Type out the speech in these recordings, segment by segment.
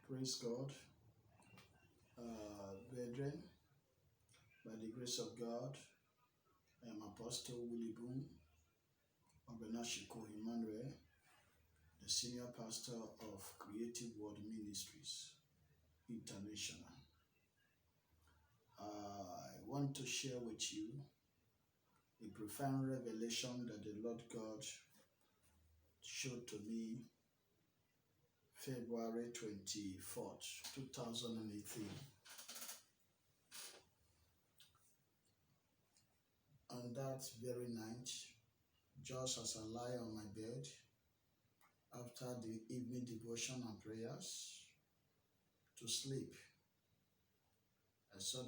Praise God, brethren. By the grace of God, I am Apostle Willie Boom Obenashiko Emmanuel, the Senior Pastor of Creative Word Ministries International. I want to share with you a profound revelation that the Lord God showed to me February 24th, 2018. On that very night, just as I lie on my bed after the evening devotion and prayers to sleep, I saw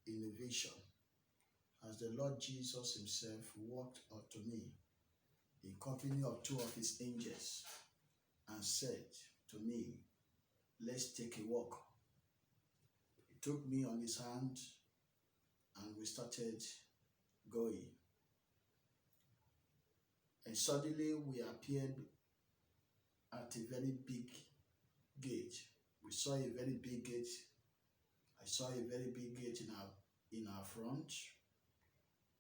in a vision as the Lord Jesus himself walked up to me in company of two of his angels and said to me, "Let's take a walk." He took me on his hand and we started going. And suddenly we appeared at a very big gate. We saw a very big gate. I saw a very big gate in our front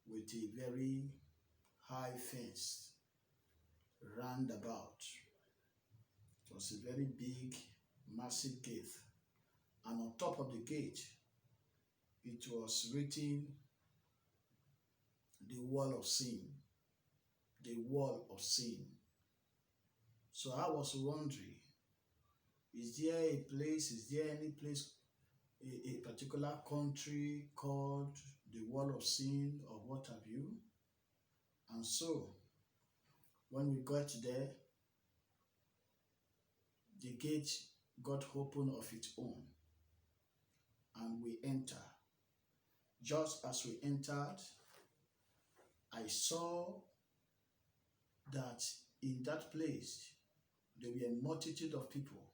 with a very high fence round about. It was a very big, massive gate. And on top of the gate, it was written, "The Wall of Sin." The Wall of Sin. So I was wondering, is there any place, a particular country called the Wall of Sin or what have you? And so, when we got there, the gate got open of its own and we entered. Just as we entered, I saw that in that place, there were a multitude of people.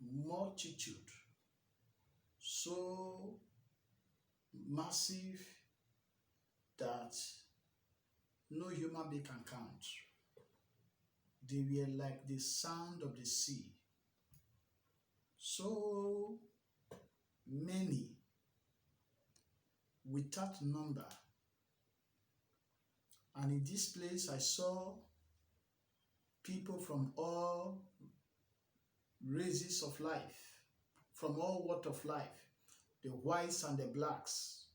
Multitude. So massive that no human being can count. They were like the sound of the sea. So many, without number. And in this place, I saw people from all races of life, from all walks of life, the whites and the blacks,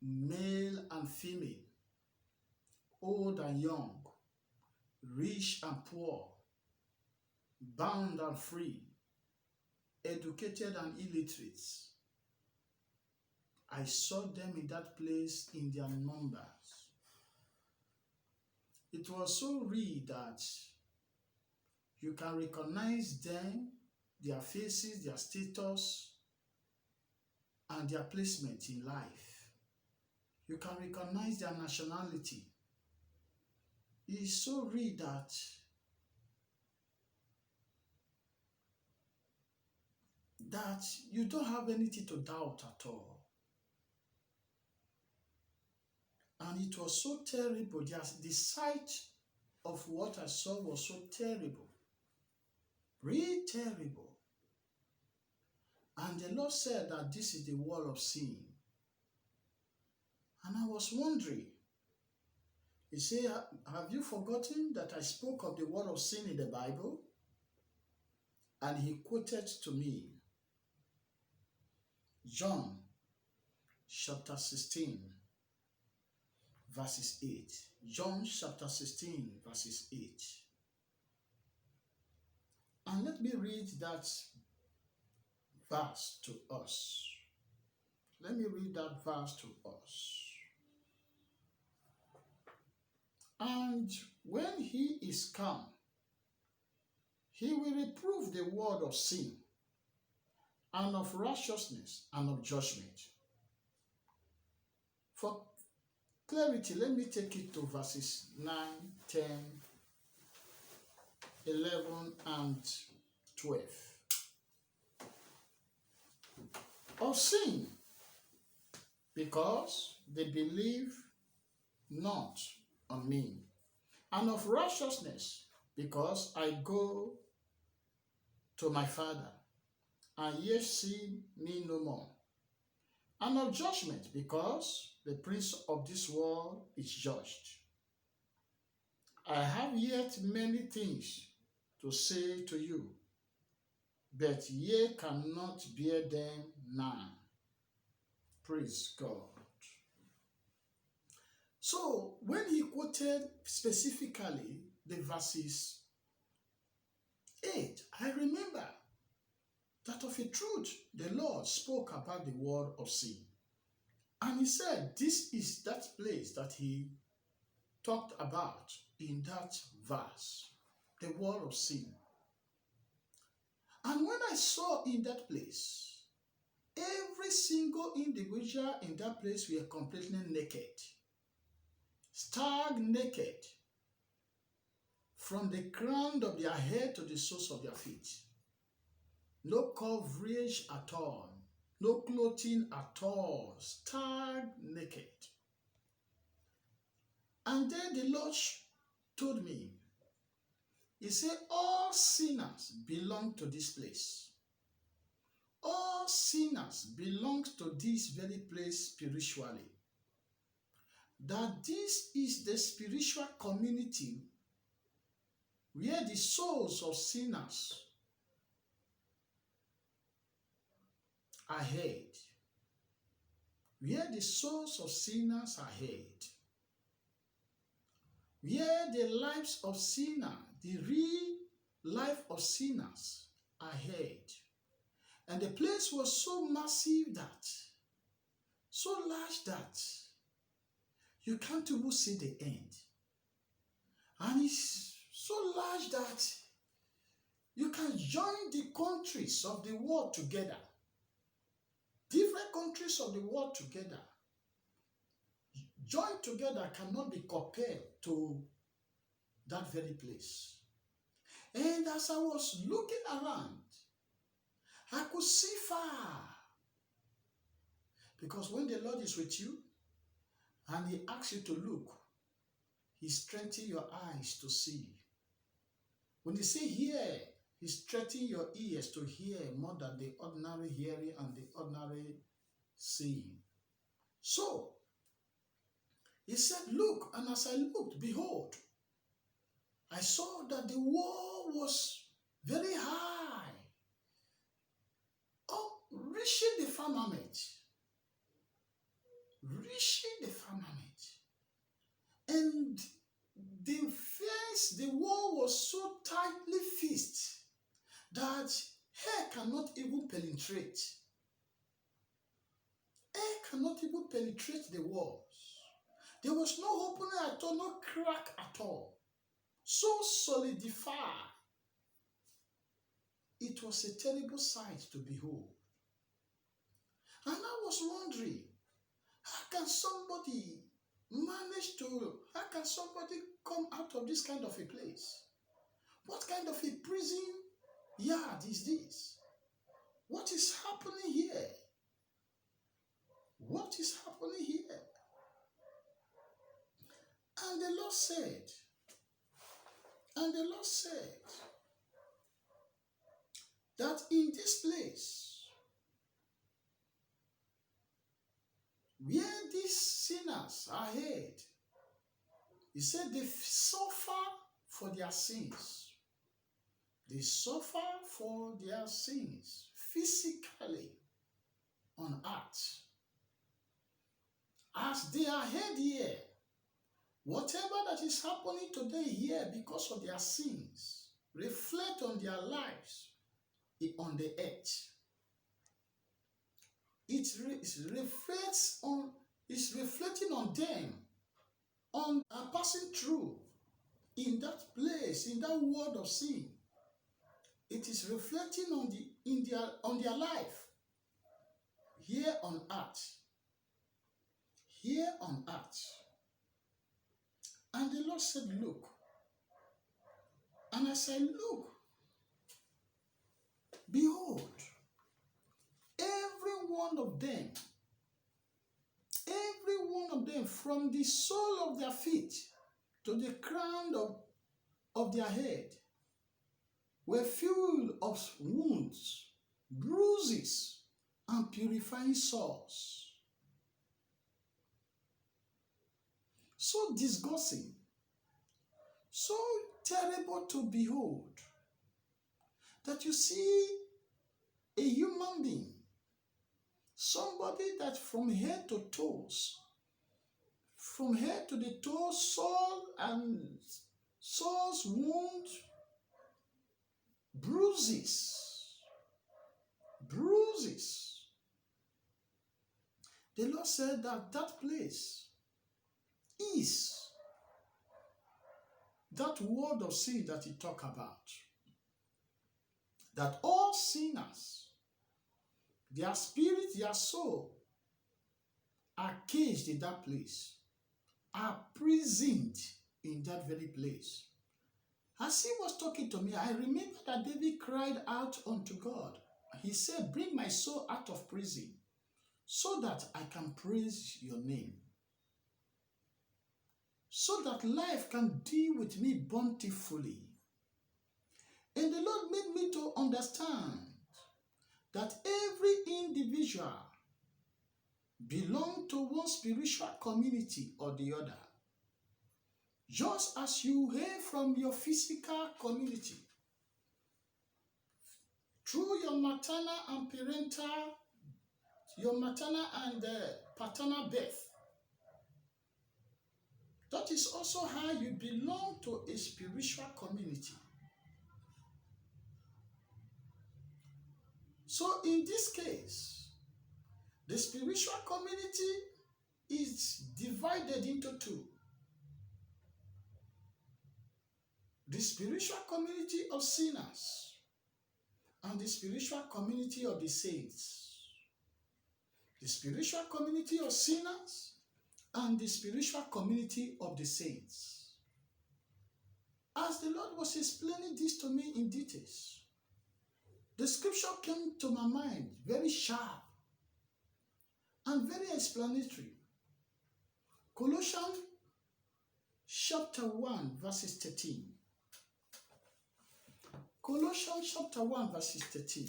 male and female, old and young, rich and poor, bound and free, educated and illiterate. I saw them in that place in their numbers. It was so real that you can recognize them, their faces, their status, and their placement in life. You can recognize their nationality. It is so real that you don't have anything to doubt at all. And it was so terrible. The sight of what I saw was so terrible. Really terrible. And the Lord said that this is the wall of sin. And I was wondering, he said, "Have you forgotten that I spoke of the wall of sin in the Bible?" And he quoted to me John chapter 16, verses 8. John chapter 16, verses 8. And let me read that verse to us. Let me read that verse to us. "And when he is come, he will reprove the world of sin and of righteousness and of judgment." For clarity, let me take it to verses 9, 10, 11, and 12. "Of sin, because they believe not on me, and of righteousness, because I go to my Father, and ye see me no more. And of judgment, because the prince of this world is judged. I have yet many things to say to you, but ye cannot bear them now. Praise God. So, when he quoted specifically the verses 8, I remember that of a truth the Lord spoke about the world of sin. And he said, this is that place that he talked about in that verse, the world of sin. And when I saw in that place, every single individual in that place were completely naked, stark naked, from the crown of their head to the soles of their feet. No coverage at all, no clothing at all, stark naked. And then the Lord told me, he said, all sinners belong to this place. All sinners belong to this very place spiritually. That this is the spiritual community where the souls of sinners are hid. Where the souls of sinners are hid. Where the lives of sinners, the real life of sinners are hid. And the place was so massive that, so large that you can't even see the end. And it's so large that you can join the countries of the world together. Different countries of the world together. Joined together cannot be compared to that very place. And as I was looking around, I could see far. Because when the Lord is with you and he asks you to look, he strengthens your eyes to see. When he say hear, he strengthens your ears to hear more than the ordinary hearing and the ordinary seeing. So, he said, look, and as I looked, behold, I saw that the wall was very high, up reaching the firmament. Reaching the firmament. And the fence, the wall was so tightly fixed that air cannot even penetrate. Air cannot even penetrate the walls. There was no opening at all, no crack at all. So solidified. It was a terrible sight to behold. And I was wondering, how can somebody come out of this kind of a place? What kind of a prison yard is this? What is happening here? What is happening here? And the Lord said, that in this place, where these sinners are hid, he said they suffer for their sins. They suffer for their sins physically on earth. As they are hid here, whatever that is happening today here because of their sins reflect on their lives on the earth. It's reflecting on them, on passing through in that place, in that world of sin. It is reflecting on their life here on earth. Here on earth. And the Lord said, look. And as I look, behold, every one of them, from the sole of their feet to the crown of of their head were full of wounds, bruises, and purifying sores. So disgusting, so terrible to behold, that you see a human being, somebody that from head to toes, from head to the toes, sores, wounds, bruises. The Lord said that that place is that word of sin that he talked about. That all sinners, their spirit, their soul, are caged in that place, are prisoned in that very place. As he was talking to me, I remember that David cried out unto God. He said, bring my soul out of prison so that I can praise your name. So that life can deal with me bountifully. And the Lord made me to understand that every individual belongs to one spiritual community or the other. Just as you hear from your physical community, through your maternal and paternal birth, that is also how you belong to a spiritual community. So in this case, the spiritual community is divided into two. The spiritual community of sinners and the spiritual community of the saints. The spiritual community of sinners and the spiritual community of the saints. As the Lord was explaining this to me in details, the scripture came to my mind very sharp and very explanatory. Colossians chapter 1 verses 13. Colossians chapter 1 verses 13.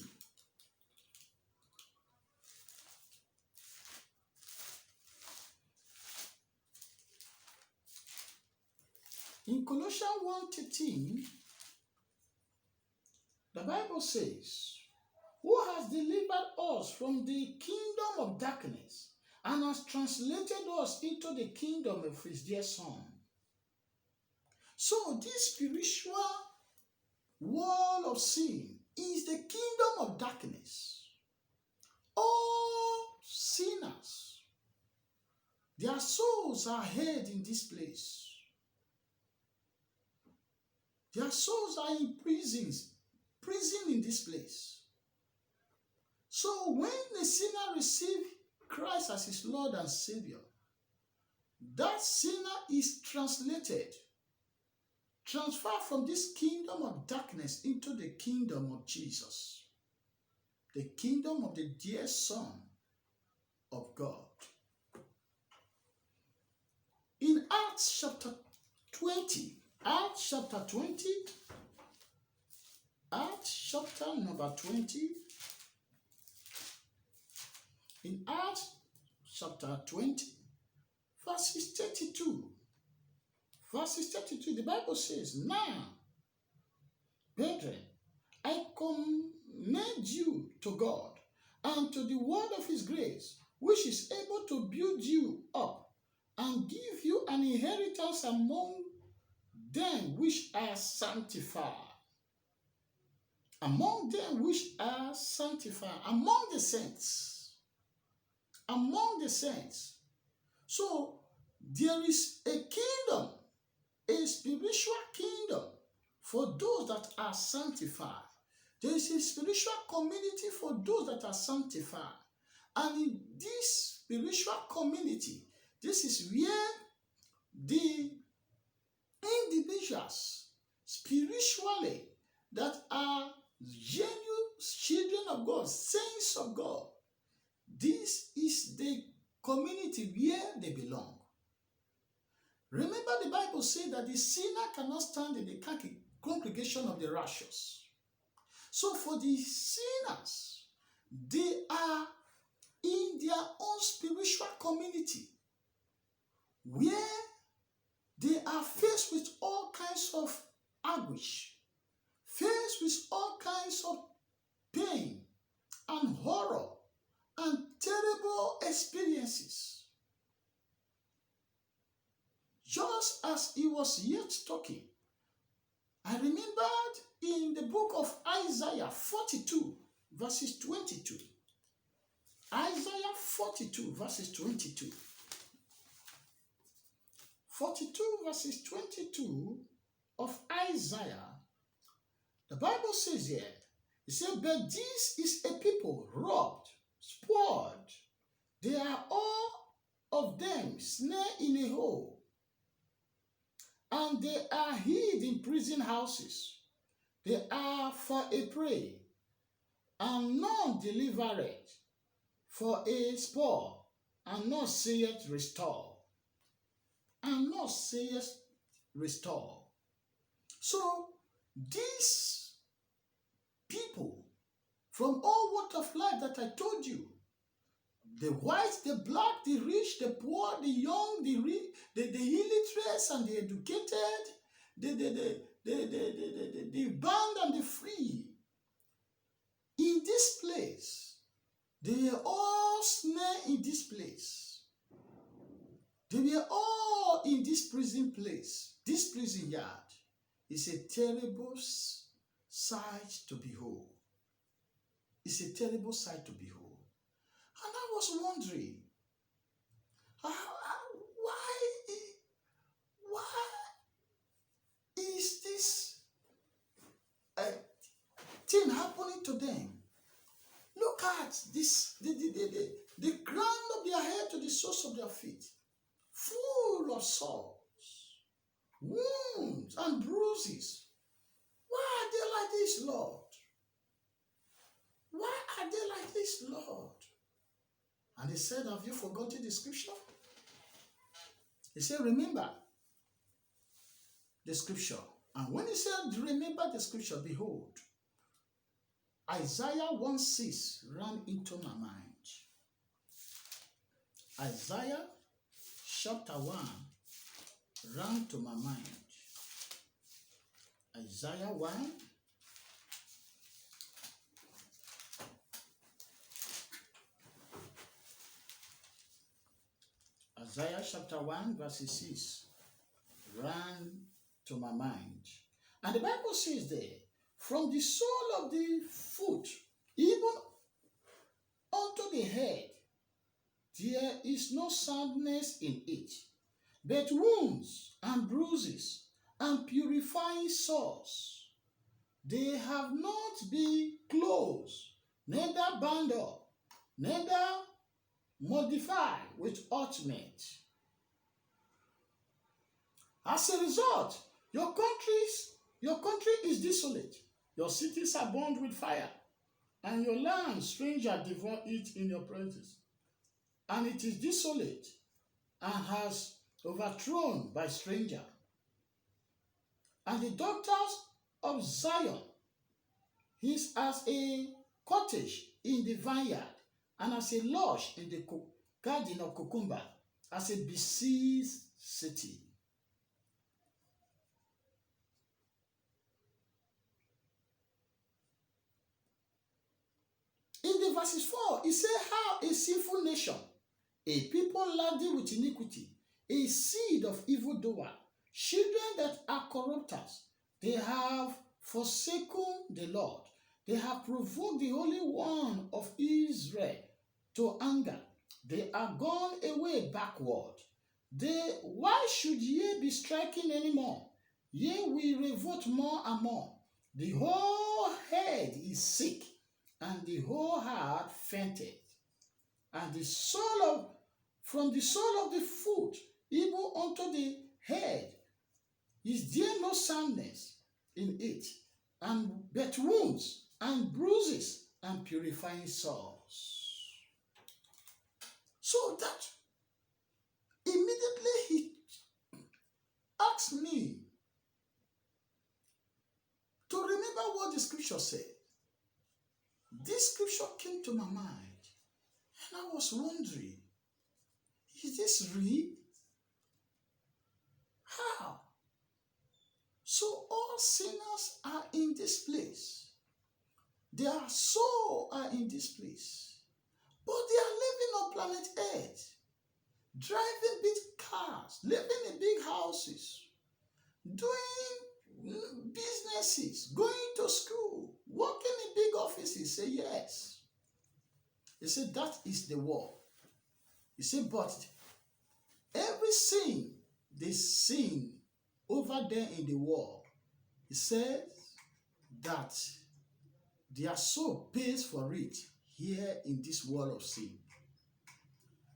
In Colossians 1:13, the Bible says, who has delivered us from the kingdom of darkness and has translated us into the kingdom of his dear Son. So this spiritual wall of sin is the kingdom of darkness. All sinners, their souls are held in this place. Their souls are in prison in this place. So when the sinner receives Christ as his Lord and Savior, that sinner is transferred from this kingdom of darkness into the kingdom of Jesus, the kingdom of the dear Son of God. In Acts chapter 20, Acts chapter number 20, in Acts chapter 20, verses 32. Verses 32, the Bible says, now, brethren, I commend you to God and to the word of his grace, which is able to build you up and give you an inheritance among them which are sanctified. Among them which are sanctified, among the saints. Among the saints. So, there is a kingdom, a spiritual kingdom for those that are sanctified. There is a spiritual community for those that are sanctified. And in this spiritual community, this is where the individuals spiritually that are genuine children of God, saints of God, this is the community where they belong. Remember, the Bible says that the sinner cannot stand in the congregation of the righteous. So for the sinners, they are in their own spiritual community where they are faced with all kinds of anguish, faced with all kinds of pain and horror and terrible experiences. Just as he was yet talking, I remembered in the book of Isaiah 42, verses 22. Isaiah 42, verses 22. 42 verses 22 of Isaiah, the Bible says here, it says, but this is a people robbed, spoiled. They are all of them snared in a hole, and they are hid in prison houses. They are for a prey, and none delivered, for a spoil, and none saith restore. And not says restore. So these people from all walks of life that I told you, the white, the black, the rich, the poor, the young, the illiterate and the educated, the bound and the free, in this place, they are all snared in this place. They were all in this prison place. This prison yard is a terrible sight to behold. It's a terrible sight to behold. And I was wondering, why is this thing happening to them? Look at this, the crown of their head to the soles of their feet, full of sores, wounds, and bruises. Why are they like this, Lord? Why are they like this, Lord? And he said, have you forgotten the scripture? He said, remember the scripture. And when he said, remember the scripture, behold, Isaiah 1:6 ran into my mind. Isaiah chapter 1 ran to my mind. Isaiah 1. Isaiah chapter 1 verse 6 ran to my mind. And the Bible says there, from the sole of the foot even unto the head, there is no soundness in it, but wounds and bruises and purifying sores. They have not been closed, neither bound up, neither modified with ointment. As a result, your country is desolate. Your cities are burned with fire, and your land stranger devour it in your presence. And it is desolate and has overthrown by stranger. And the daughters of Zion is as a cottage in the vineyard, and as a lodge in the garden of cucumber, as a besieged city. In the verses 4, it says how a sinful nation, a people laden with iniquity, a seed of evildoer, children that are corrupters, they have forsaken the Lord. They have provoked the Holy One of Israel to anger. They are gone away backward. Why should ye be striking any more? Ye will revolt more and more. The whole head is sick, and the whole heart fainted. And from the sole of the foot even unto the head is there no soundness in it, but wounds and bruises and purifying sores. So that immediately asked me to remember what the scripture said. This scripture came to my mind, and I was wondering, is this real? How? So all sinners are in this place. Their soul are in this place. But they are living on planet Earth, driving big cars, living in big houses, doing businesses, going to school, working in big offices. Say yes. He said that is the world. He said, but every sin they sin over there in the world, he said that their soul pays for it here in this world of sin.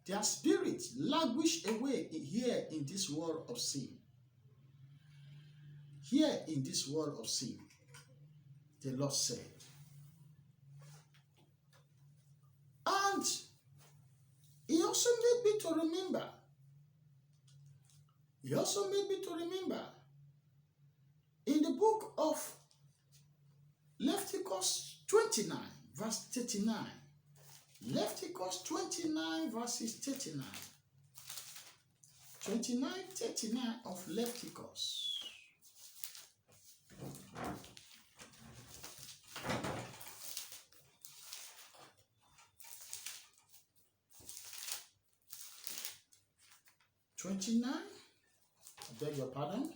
Their spirit languish away here in this world of sin. Here in this world of sin, the Lord said. And he also made me to remember. He also made me to remember in the book of Leviticus 29, verse 39. Leviticus 29, verses 39. 29, 39 of Leviticus. I beg your pardon.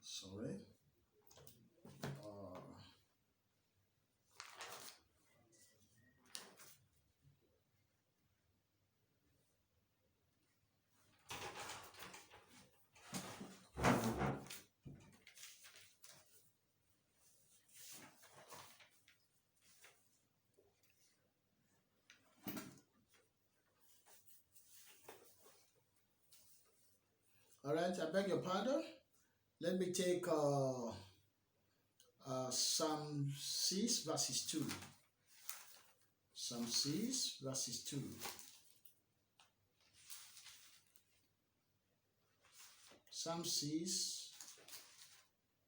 Sorry. All right, I beg your pardon. Let me take Psalm 6, verses 2. Psalm 6, verses 2. Psalm 6,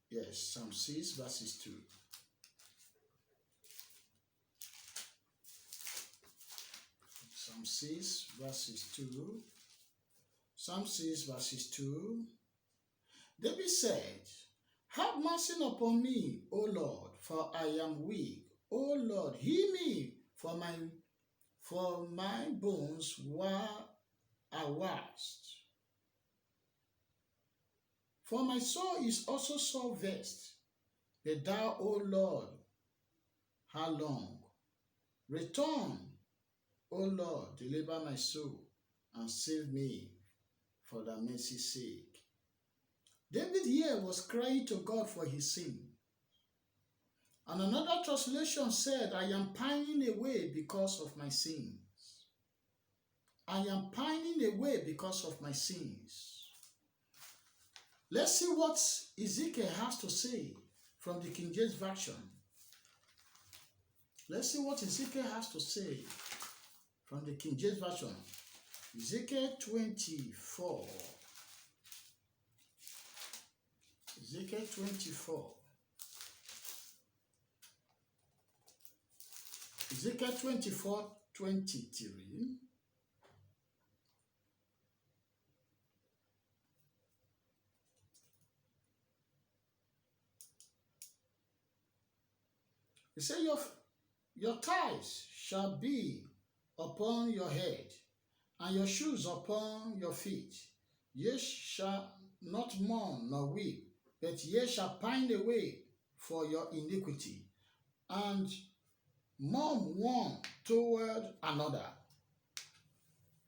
yes, Psalm 6, verses 2. Psalm 6, verses 2. Psalm 6, verses 2. David said, have mercy upon me, O Lord, for I am weak. O Lord, heal me, for my bones are washed. For my soul is also sore vexed. But thou, O Lord, how long? Return, O Lord, deliver my soul, and save me for thy mercy's sake. David here was crying to God for his sin. And another translation said, I am pining away because of my sins. I am pining away because of my sins. Let's see what Ezekiel has to say from the King James Version. Let's see what Ezekiel has to say from the King James Version. Ezekiel 24. Ezekiel 24. Ezekiel 24, 23. He said, your tithes shall be upon your head, and your shoes upon your feet. Ye shall not mourn nor weep, but ye shall pine away for your iniquity, and murmur one toward another.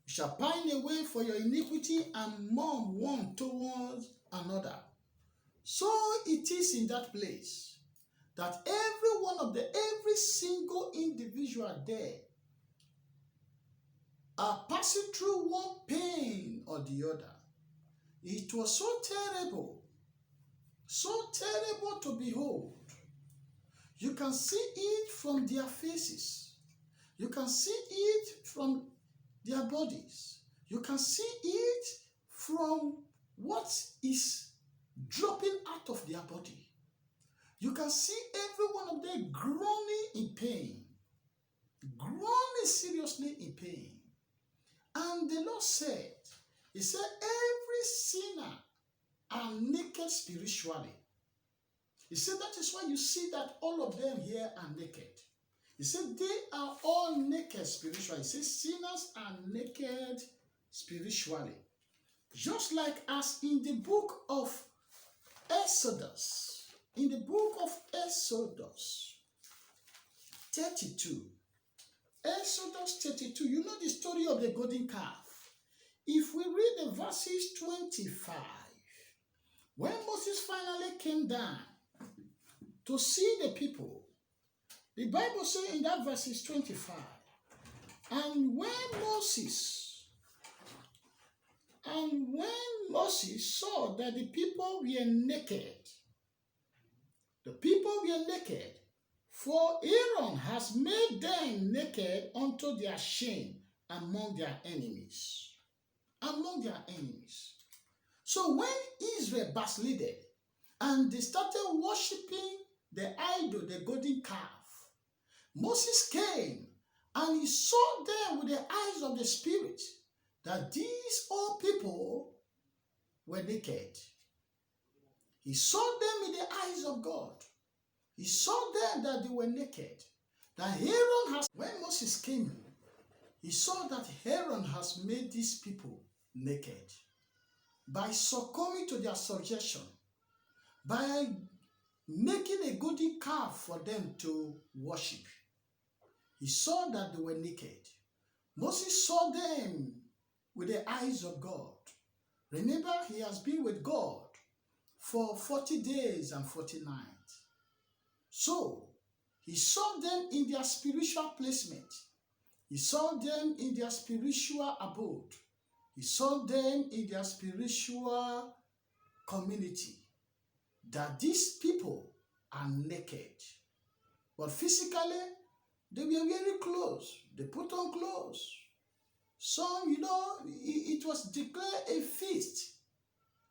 You shall pine away for your iniquity and mourn one towards another. So it is in that place that every single individual there are passing through one pain or the other. It was so terrible to behold. You can see it from their faces. You can see it from their bodies. You can see it from what is dropping out of their body. You can see every one of them groaning in pain, groaning seriously in pain. And the Lord said, He said, every sinner are naked spiritually. He said, that is why you see that all of them here are naked. He said, they are all naked spiritually. He said, sinners are naked spiritually. Just like as in the book of Exodus, 32, Exodus 32, you know the story of the golden calf. If we read the verses 25, when Moses finally came down to see the people, the Bible says in that verses 25, and when Moses saw that the people were naked, for Aaron has made them naked unto their shame among their enemies. So when Israel backslided and they started worshiping the idol, the golden calf, Moses came and he saw them with the eyes of the Spirit that these all people were naked. He saw them in the eyes of God. He saw them that they were naked. That Aaron has, when Moses came, he saw that Aaron has made these people naked by succumbing to their suggestion, by making a golden calf for them to worship. He saw that they were naked. Moses saw them with the eyes of God. Remember, he has been with God for 40 days and 40 nights. So, he saw them in their spiritual placement. He saw them in their spiritual abode. He saw them in their spiritual community. That these people are naked. But physically, they were wearing clothes. They put on clothes. Some, it was declared a feast,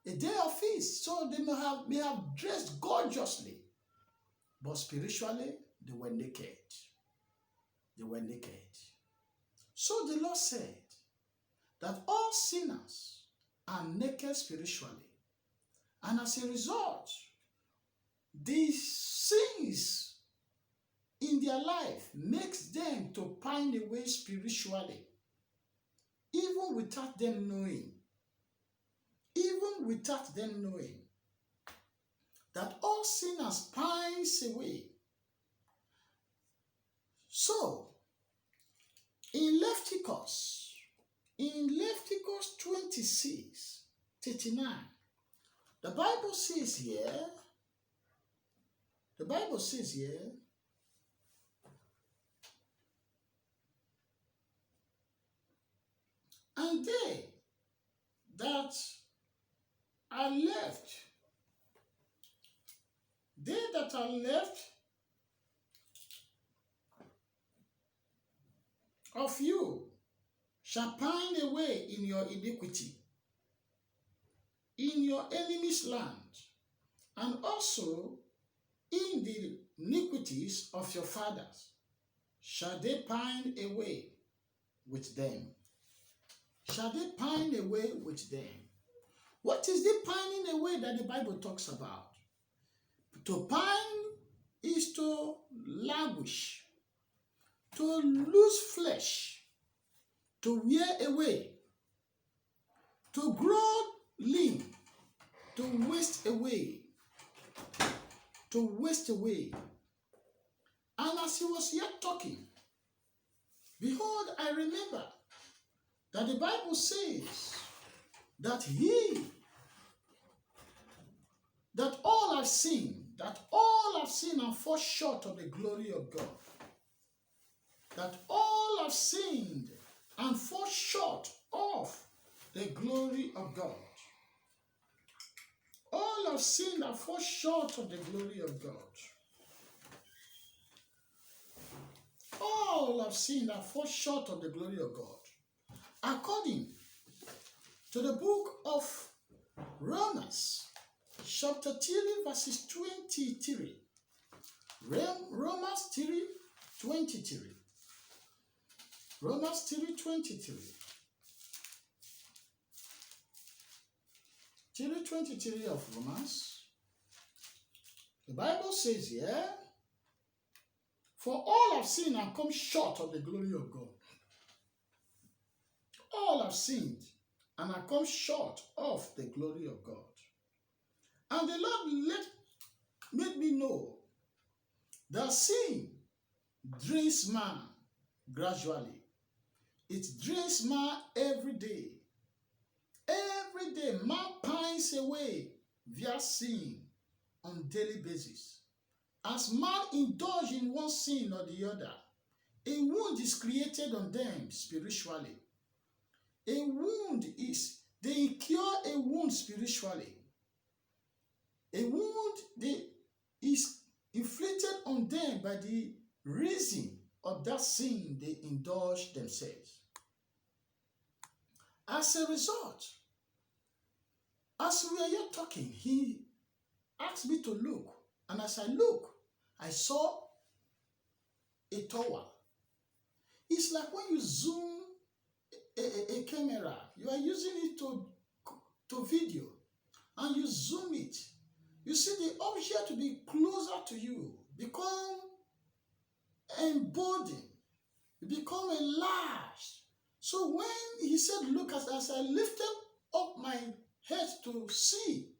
a day of feast. So they may have dressed gorgeously. But spiritually, they were naked. So the Lord said that all sinners are naked spiritually. And as a result, these sins in their life makes them to pine away spiritually, even without them knowing. That all sinners pines away. So, in Leviticus 26:39, the Bible says here, and they that are left of you shall pine away in your iniquity, in your enemy's land, and also in the iniquities of your fathers shall they pine away with them. What is the pining away that the Bible talks about? To pine is to languish, to lose flesh, to wear away, to grow lean, to waste away. And as he was yet talking, behold, I remember that the Bible says that all have sinned, and fall short of the glory of God. That all have sinned and fall short of the glory of God. All have sinned and fall short of the glory of God. All have sinned and fall short of the glory of God. According to the book of Romans, chapter 3, verses 23. Romans 3, 23. Romans 3, 23. 3:23 of Romans. The Bible says here, for all have sinned and come short of the glory of God. All have sinned and have come short of the glory of God. And the Lord made me know that sin drains man gradually. It drains man every day. Every day, man pines away via sin on a daily basis. As man indulges in one sin or the other, a wound is created on them spiritually. They incur a wound spiritually. A wound is inflicted on them by the reason of that sin they indulge themselves. As a result, as we are here talking, he asked me to look. And as I look, I saw a tower. It's like when you zoom a camera, you are using it to video, and you zoom it. You see the object to be closer to you, become emboldened, become enlarged. So when he said, look, as I lifted up my head to see,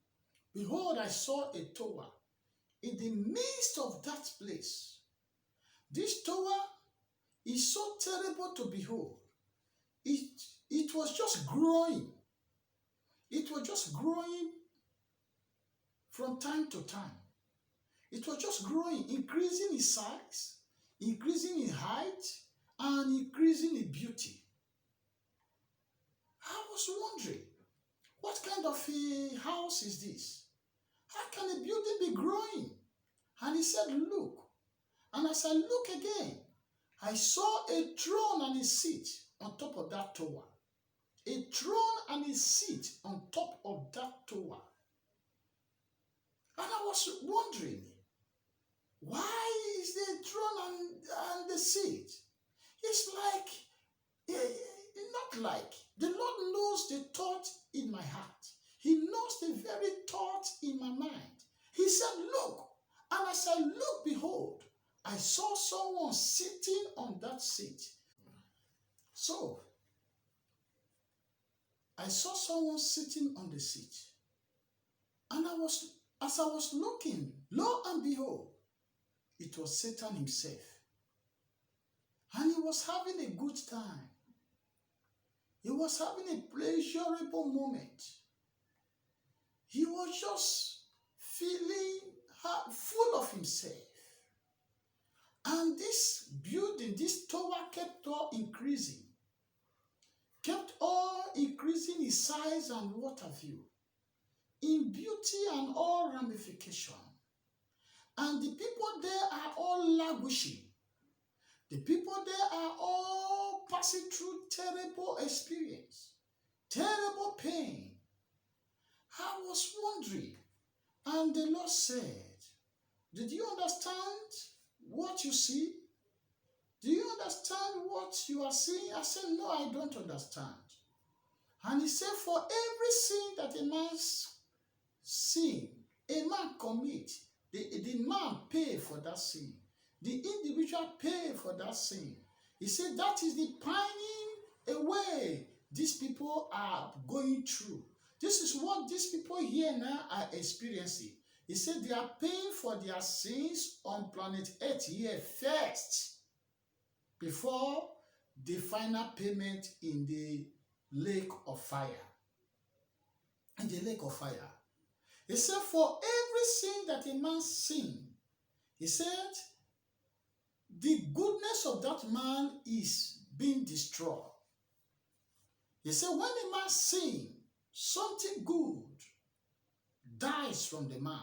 behold, I saw a tower. In the midst of that place, this tower is so terrible to behold. It was just growing. It was just growing from time to time. It was just growing, increasing in size, increasing in height, and increasing in beauty. I was wondering, what kind of a house is this? How can a building be growing? And he said, look. And as I look again, I saw a throne and a seat on top of that tower. A throne and a seat on top of that tower. And I was wondering, why is the throne and the seat? It's like, not like, the Lord knows the thought in my heart. He knows the very thought in my mind. He said, look. And as I looked, behold, I saw someone sitting on that seat. So, I saw someone sitting on the seat. And as I was looking, lo and behold, it was Satan himself. And he was having a good time. He was having a pleasurable moment. He was just feeling full of himself. And this building, this tower kept on increasing. Kept on increasing in size and what have you. In beauty and all ramification. And the people there are all languishing. The people there are all passing through terrible experience. Terrible pain. I was wondering. And the Lord said, did you understand what you see? Do you understand what you are seeing? I said, no, I don't understand. And he said, for every sin that a man's sin, a man commit, the man pay for that sin. The individual pay for that sin. He said, that is the pining away these people are going through. This is what these people here now are experiencing. He said they are paying for their sins on planet Earth here first, before the final payment in the lake of fire. In the lake of fire. He said, for every sin that a man sinned, he said, the goodness of that man is being destroyed. He said, when a man sins, something good dies from the man.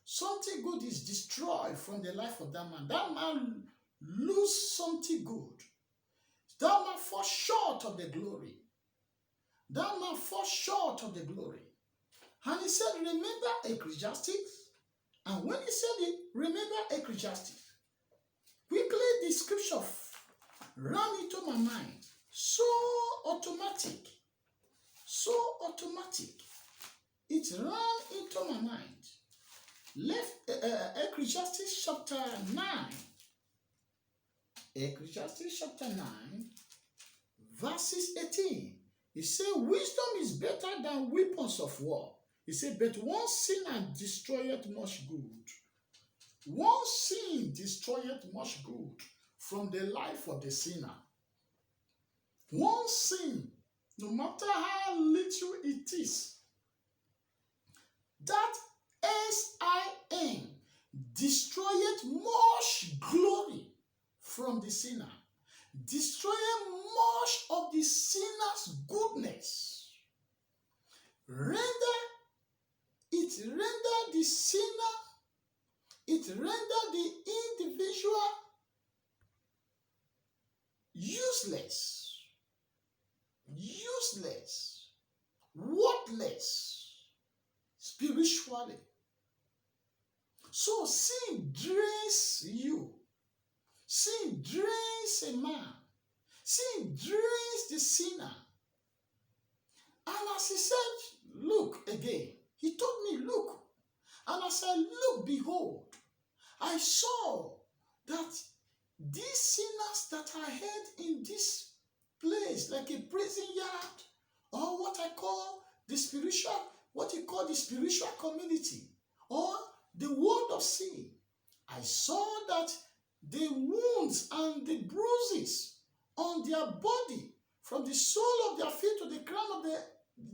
Something good is destroyed from the life of that man. That man loses something good. That man falls short of the glory. That man falls short of the glory. And he said, remember Ecclesiastes. And when he said it, remember Ecclesiastes. Quickly the scripture ran into my mind. So automatic. So automatic. It ran into my mind. Ecclesiastes chapter 9. Ecclesiastes chapter 9, verses 18. He said, wisdom is better than weapons of war. He said, but one sin destroyeth much good. One sin destroyeth much good from the life of the sinner. One sin, no matter how little it is, that sin destroyeth much glory from the sinner. Destroying much of the sinner's goodness. It render the sinner, it render the individual useless, worthless, spiritually. So sin drains you. Sin drains a man. Sin drains the sinner. And as he said, look again. He told me, look. And as I look, behold, I saw that these sinners that are held in this place, like a prison yard, or what I call the spiritual, what you call the spiritual community, or the world of sin, I saw that the wounds and the bruises on their body, from the sole of their feet to the crown of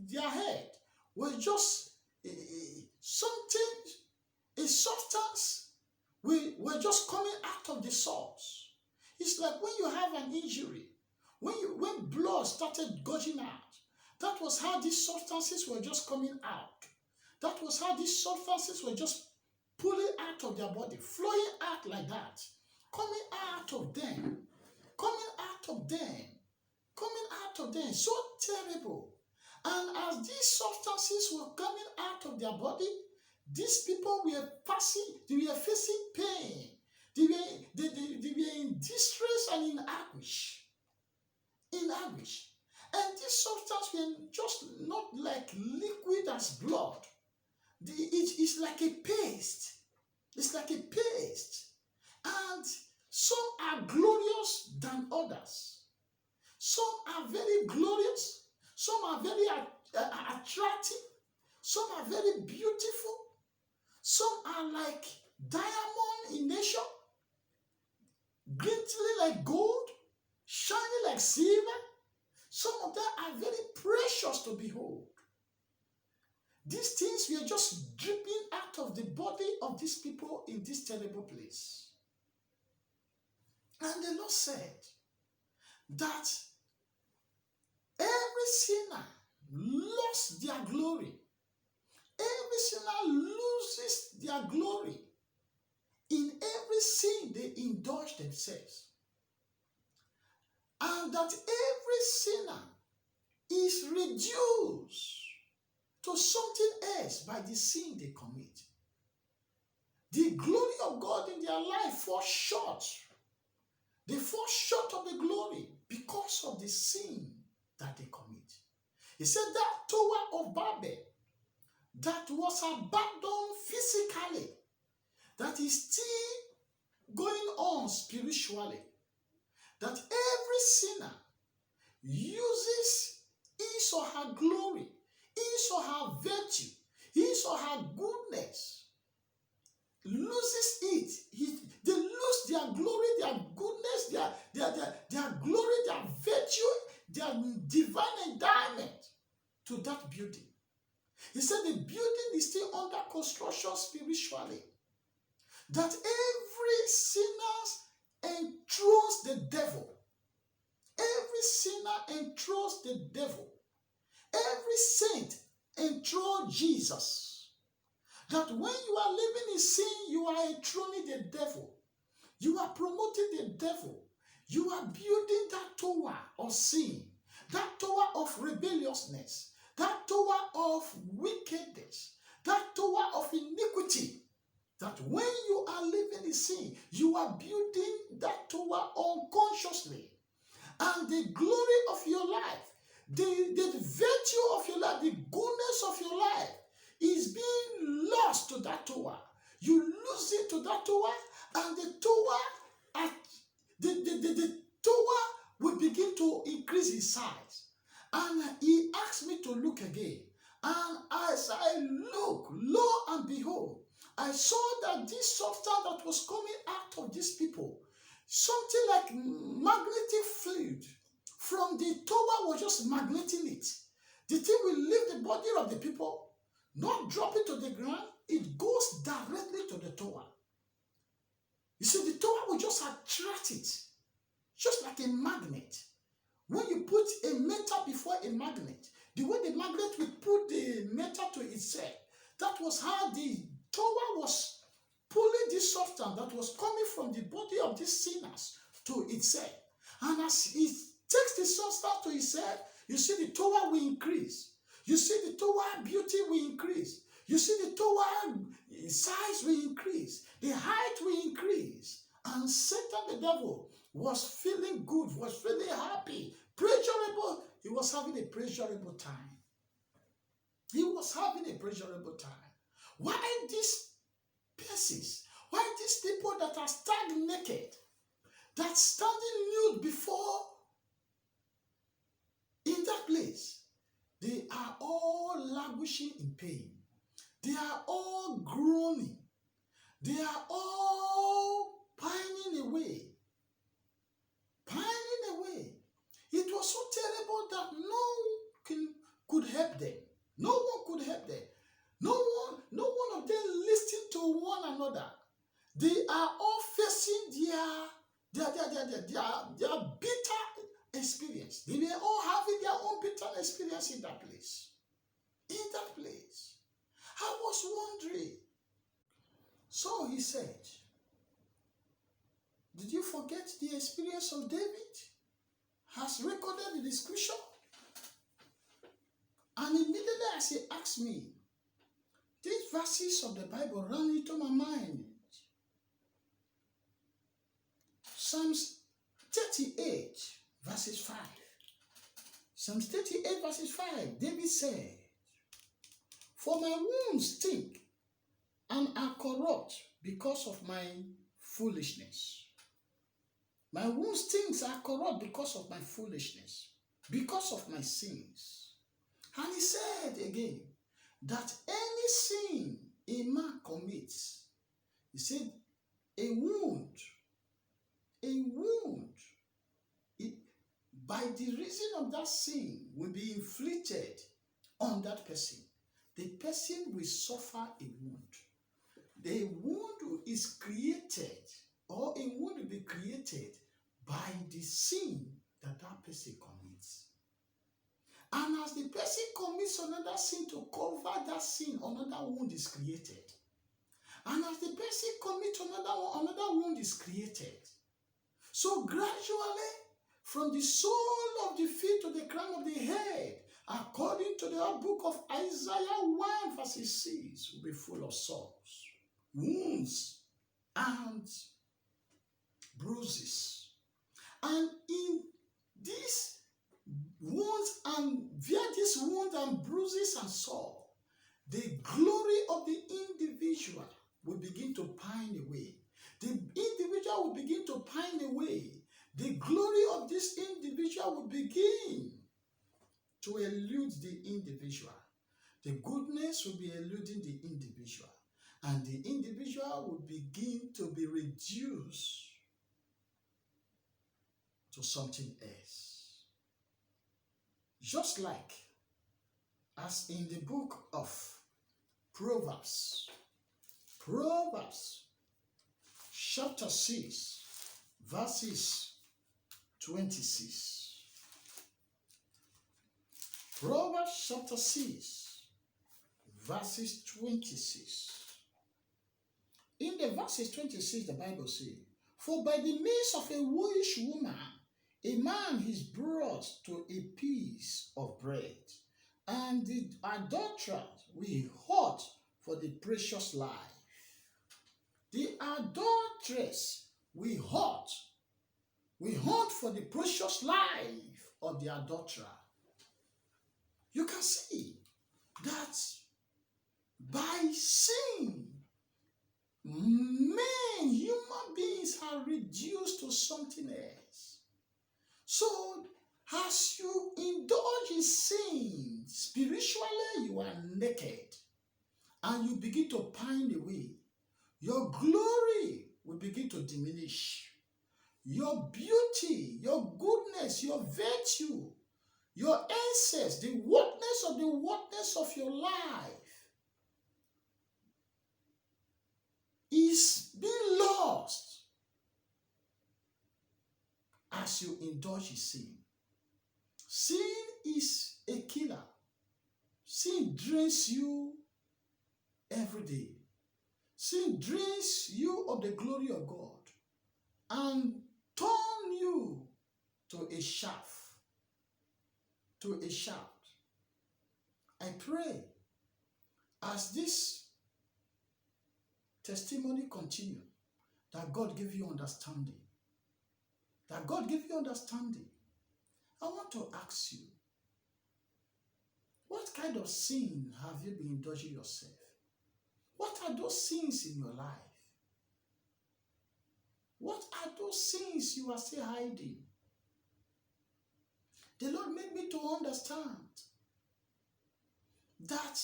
their head, were just a substance, were just coming out of the source. It's like when you have an injury, when blood started gushing out, that was how these substances were just coming out. That was how these substances were just pulling out of their body, flowing out like that, coming out of them, so terrible. And as these substances were coming out of their body, these people were facing pain. They were in distress and in anguish. And these substances were just not like liquid as blood. It's like a paste. It's like a paste. And some are glorious than others. Some are very glorious. Some are very attractive. Some are very beautiful. Some are like diamond in nature, glintly like gold, shining like silver. Some of them are very precious to behold. These things were just dripping out of the body of these people in this terrible place. And the Lord said that every sinner lost their glory. Every sinner loses their glory. In every sin they indulge themselves. And that every sinner is reduced to something else by the sin they commit. The glory of God in their life falls short. They fall short of the glory because of the sin that they commit. He said that Tower of Babel that was abandoned physically, that is still going on spiritually, that every sinner uses his or her glory, his or her virtue, his or her goodness, loses it. They lose their glory, their goodness, their glory, their virtue, their divine endowment building. He said the building is still under construction spiritually. That every sinner entrusts the devil. Every sinner entrusts the devil. Every saint entrusts Jesus. That when you are living in sin, you are enthroning the devil. You are promoting the devil. You are building that tower of sin, that tower of rebelliousness, that tower of wickedness, that tower of iniquity. That when you are living in sin, you are building that tower unconsciously. And the glory of your life, the virtue of your life, the goodness of your life is being lost to that tower. You lose it to that tower, and the tower will begin to increase in size. And he asked me to look again. And as I look, lo and behold, I saw that this substance that was coming out of these people, something like magnetic fluid from the tower was just magneting it. The thing will leave the body of the people, not drop it to the ground. It goes directly to the tower. You see, the tower will just attract it, just like a magnet. When you put a metal before a magnet, the way the magnet will put the metal to itself, that was how the tower was pulling this substance that was coming from the body of these sinners to itself. And as it takes the substance to itself, you see the tower will increase. You see the tower beauty will increase. You see the tower size will increase. The height will increase. And Satan, the devil, was feeling good, was feeling happy, pleasurable. He was having a pleasurable time. He was having a pleasurable time. Why these persons? Why these people that are standing naked, that standing nude before in that place? They are all languishing in pain. They are all groaning. They are all pining away. Pining away. It was so terrible that no one could help them. No one could help them. No one of them listened to one another. They are all facing their bitter experience. They were all having their own bitter experience in that place. In that place. I was wondering. So he said, did you forget the experience of David? Has recorded in the scripture? And immediately as he asked me, these verses of the Bible ran into my mind. Psalms 38 verses 5. Psalms 38 verses 5. David said, for my wounds stink and are corrupt because of my foolishness. My wounds stink are corrupt because of my foolishness, because of my sins. And he said again, that any sin a man commits, he said, a wound, by the reason of that sin will be inflicted on that person. The person will suffer a wound. The wound is created, or a wound will be created by the sin that person commits. And as the person commits another sin to cover that sin, another wound is created. And as the person commits another wound is created. So gradually, from the sole of the feet to the crown of the head, according to the book of Isaiah 1 verse 6, will be full of sores, wounds, and bruises. And in these wounds and via these wounds and bruises and sore, the glory of the individual will begin to pine away. The individual will begin to pine away. The glory of this individual will begin to elude the individual. The goodness will be eluding the individual. And the individual will begin to be reduced to something else. Just like as in the book of Proverbs, Proverbs chapter 6, verses 26. Proverbs chapter 6, verses 26. In the verses 26, the Bible says, "For by the means of a wooish woman, a man is brought to a piece of bread, and the adulterer will hunt for the precious life." The adulteress will hunt for the precious life of the adulterer. You can see that by sin, human beings are reduced to something else. So, as you indulge in sin, spiritually you are naked, and you begin to pine away. Your glory will begin to diminish. Your beauty, your goodness, your virtue, your essence, the worthness of your life is being lost as you indulge in sin. Sin is a killer. Sin drains you every day. Sin drains you of the glory of God and turn you to a shaft. I pray as this testimony continues, that God give you understanding. I want to ask you, what kind of sin have you been indulging yourself? What are those sins in your life? What are those sins you are still hiding? The Lord made me to understand that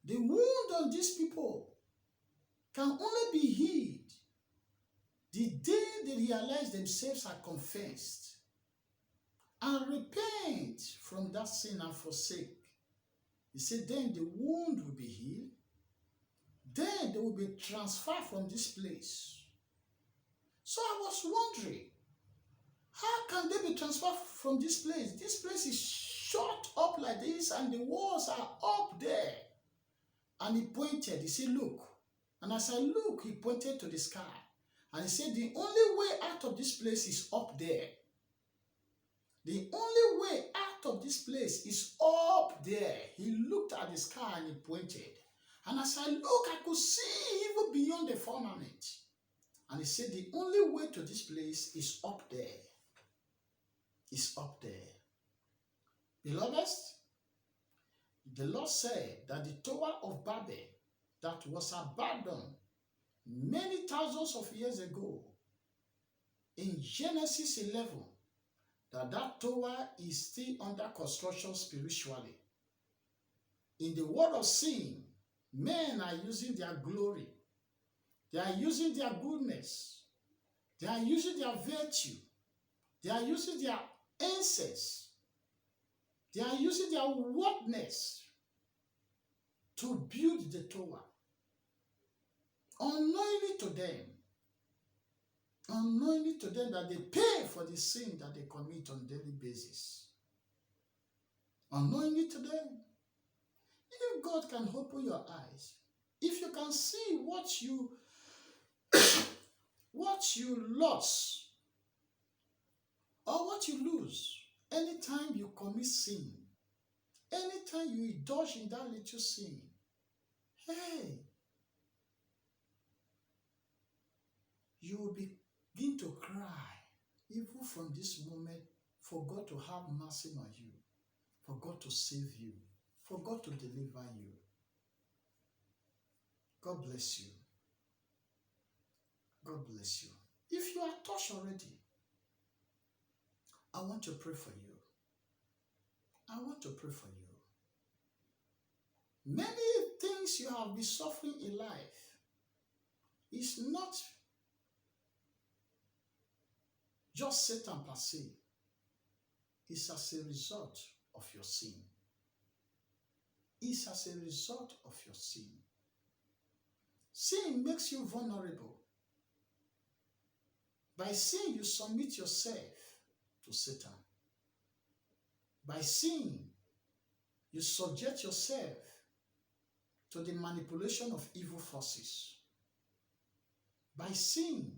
the wound on these people can only be healed the day they realize themselves are confessed and repent from that sin and forsake. He said, then the wound will be healed. Then they will be transferred from this place. So I was wondering, how can they be transferred from this place? This place is shut up like this and the walls are up there. And he pointed, he said, look. And as I look, he pointed to the sky. And he said, the only way out of this place is up there. The only way out of this place is up there. He looked at the sky and he pointed. And as I look, I could see even beyond the firmament. And he said, the only way to this place is up there. It's up there. Beloveds, the Lord said that the Tower of Babel that was abandoned many thousands of years ago in Genesis 11, that tower is still under construction spiritually. In the world of sin, men are using their glory. They are using their goodness. They are using their virtue. They are using their essence. They are using their worthness to build the tower. Unknowingly to them that they pay for the sin that they commit on a daily basis. Unknowingly to them. If God can open your eyes, if you can see what you lost or what you lose anytime you commit sin, anytime you indulge in that little sin, hey, you will begin to cry, even from this moment, for God to have mercy on you, for God to save you, for God to deliver you. God bless you. God bless you. If you are touched already, I want to pray for you. I want to pray for you. Many things you have been suffering in life is not just Satan per se. It's as a result of your sin. is as a result of your sin. Sin makes you vulnerable. By sin, you submit yourself to Satan. By sin, you subject yourself to the manipulation of evil forces. By sin,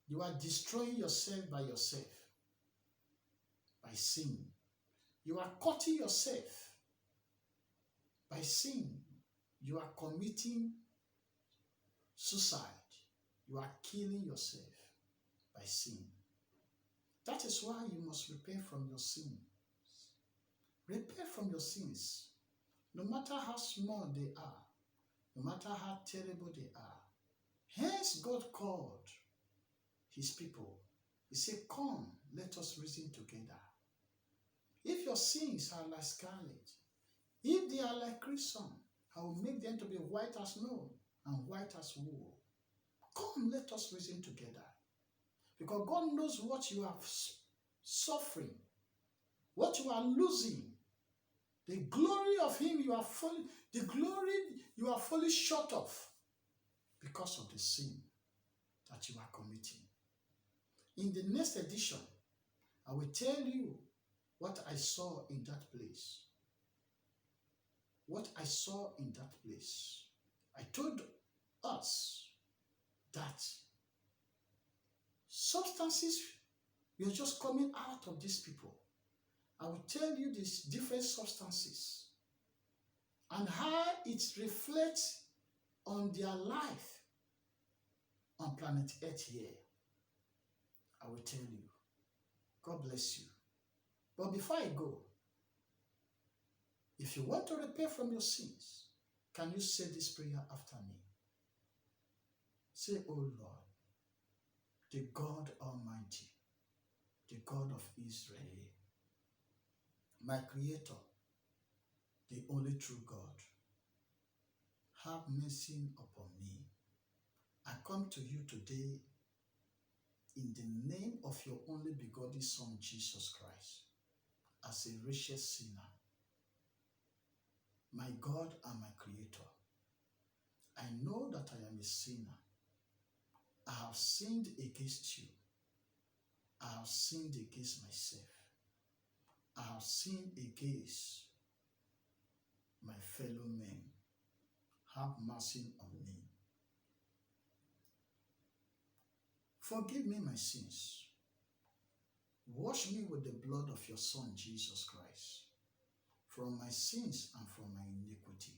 you are destroying yourself by yourself. By sin, you are cutting yourself. By sin, you are committing suicide. You are killing yourself by sin. That is why you must repent from your sins. Repent from your sins, no matter how small they are, no matter how terrible they are. Hence, God called his people. He said, come, let us reason together. If your sins are like scarlet, if they are like crimson, I will make them to be white as snow and white as wool. Come, let us reason together. Because God knows what you are suffering, what you are losing. The glory of him you are falling, the glory you are falling short of because of the sin that you are committing. In the next edition, I will tell you what I saw in that place. What I saw in that place. I told us that substances were just coming out of these people. I will tell you these different substances and how it reflects on their life on planet Earth here. I will tell you. God bless you. But before I go, if you want to repent from your sins, can you say this prayer after me? Say, oh Lord, the God Almighty, the God of Israel, my Creator, the only true God, have mercy upon me. I come to you today in the name of your only begotten Son, Jesus Christ, as a wretched sinner. My God and my Creator, I know that I am a sinner. I have sinned against you. I have sinned against myself. I have sinned against my fellow men. Have mercy on me. Forgive me my sins. Wash me with the blood of your Son, Jesus Christ, from my sins and from my iniquity.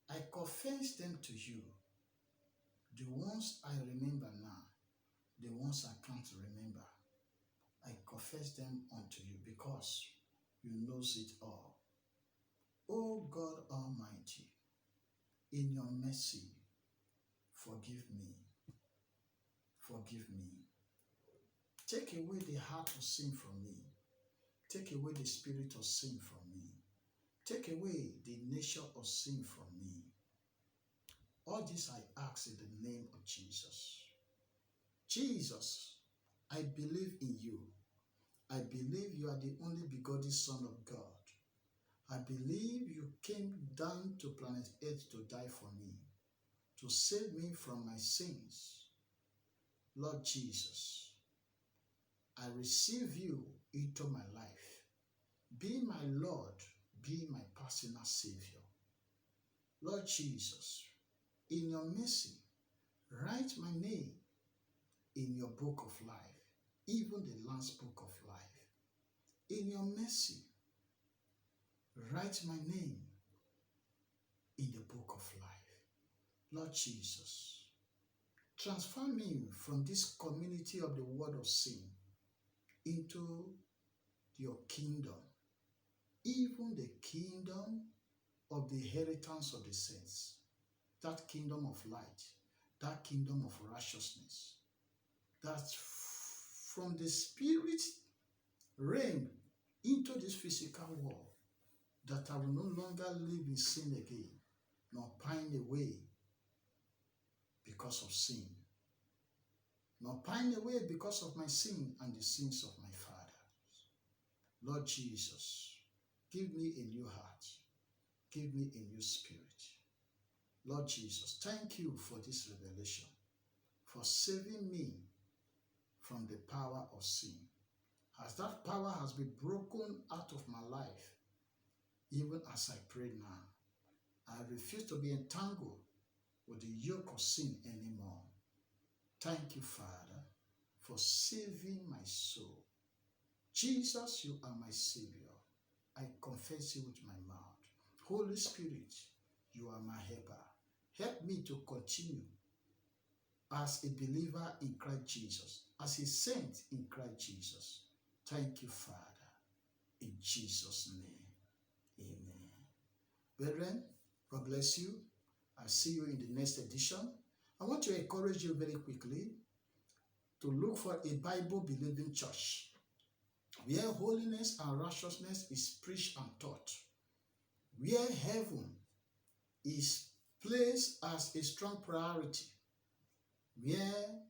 I confess them to you, the ones I remember now, the ones I can't remember. I confess them unto you because you knows it all. O God Almighty, in your mercy, forgive me. Forgive me. Take away the heart of sin from me. Take away the spirit of sin from me. Take away the nature of sin from me. All this I ask in the name of Jesus. Jesus, I believe in you. I believe you are the only begotten Son of God. I believe you came down to planet Earth to die for me, to save me from my sins. Lord Jesus, I receive you into my life. Be my Lord, be my personal Savior. Lord Jesus, in your mercy, write my name in your book of life, even the last book of life. In your mercy, write my name in the book of life. Lord Jesus, transform me from this community of the world of sin into your kingdom, even the kingdom of the inheritance of the saints, that kingdom of light, that kingdom of righteousness, that from the spirit realm into this physical world, that I will no longer live in sin again, nor pine away because of sin, nor pine away because of my sin and the sins of my fathers. Lord Jesus, give me a new heart. Give me a new spirit. Lord Jesus, thank you for this revelation, for saving me from the power of sin. As that power has been broken out of my life, even as I pray now, I refuse to be entangled with the yoke of sin anymore. Thank you, Father, for saving my soul. Jesus, you are my Savior. I confess you with my mouth. Holy Spirit, you are my helper. Help me to continue as a believer in Christ Jesus, as a saint in Christ Jesus. Thank you, Father. In Jesus' name, amen. Brethren, God bless you. I'll see you in the next edition. I want to encourage you very quickly to look for a Bible-believing church where holiness and righteousness is preached and taught, where heaven is placed as a strong priority, where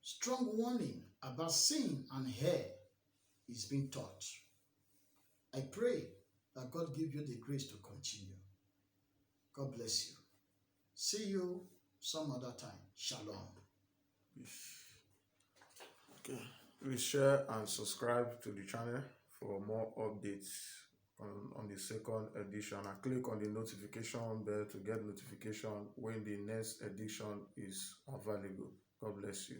strong warning about sin and hell is being taught. I pray that God give you the grace to continue. God bless you. See you some other time. Shalom. Okay. Please share and subscribe to the channel for more updates on the second edition, and click on the notification bell to get notification when the next edition is available. God bless you.